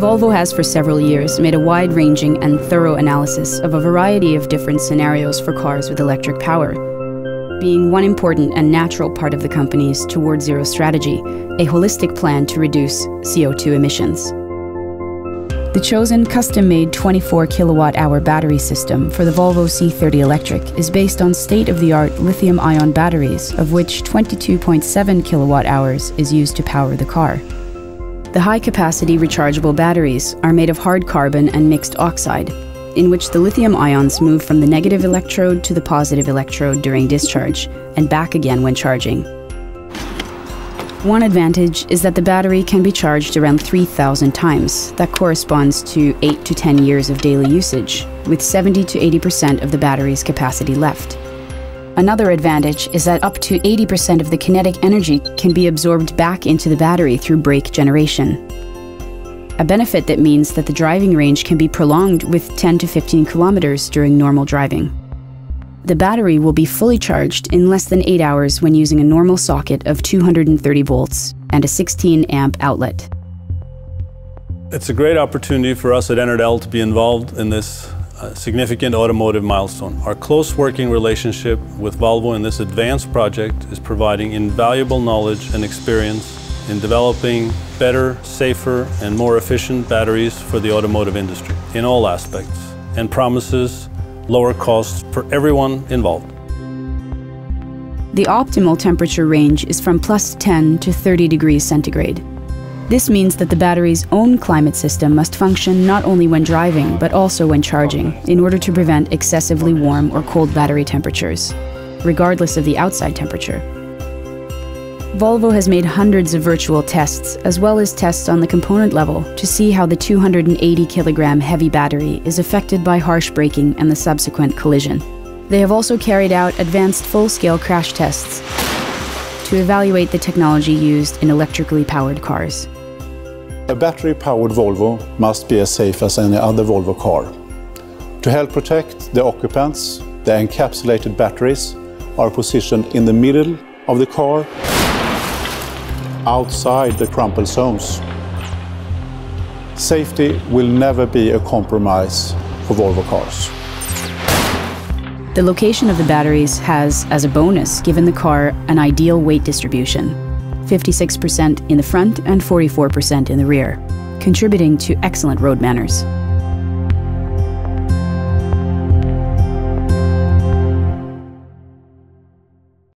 Volvo has for several years made a wide-ranging and thorough analysis of a variety of different scenarios for cars with electric power, being one important and natural part of the company's Towards Zero strategy, a holistic plan to reduce CO2 emissions. The chosen custom-made 24 kilowatt-hour battery system for the Volvo C30 Electric is based on state-of-the-art lithium-ion batteries, of which 22.7 kilowatt-hours is used to power the car. The high-capacity rechargeable batteries are made of hard carbon and mixed oxide, in which the lithium ions move from the negative electrode to the positive electrode during discharge, and back again when charging. One advantage is that the battery can be charged around 3,000 times. That corresponds to 8 to 10 years of daily usage, with 70 to 80% of the battery's capacity left. Another advantage is that up to 80% of the kinetic energy can be absorbed back into the battery through brake generation. A benefit that means that the driving range can be prolonged with 10 to 15 kilometers during normal driving. The battery will be fully charged in less than 8 hours when using a normal socket of 230 volts and a 16-amp outlet. It's a great opportunity for us at Enertl to be involved in this significant automotive milestone. Our close working relationship with Volvo in this advanced project is providing invaluable knowledge and experience in developing better, safer, and more efficient batteries for the automotive industry in all aspects, and promises lower costs for everyone involved. The optimal temperature range is from +10 to 30 degrees centigrade. This means that the battery's own climate system must function not only when driving, but also when charging, in order to prevent excessively warm or cold battery temperatures, regardless of the outside temperature. Volvo has made hundreds of virtual tests, as well as tests on the component level, to see how the 280 kilogram heavy battery is affected by harsh braking and the subsequent collision. They have also carried out advanced full-scale crash tests to evaluate the technology used in electrically powered cars. A battery-powered Volvo must be as safe as any other Volvo car. To help protect the occupants, the encapsulated batteries are positioned in the middle of the car, outside the crumple zones. Safety will never be a compromise for Volvo cars. The location of the batteries has, as a bonus, given the car an ideal weight distribution, 56% in the front and 44% in the rear, contributing to excellent road manners.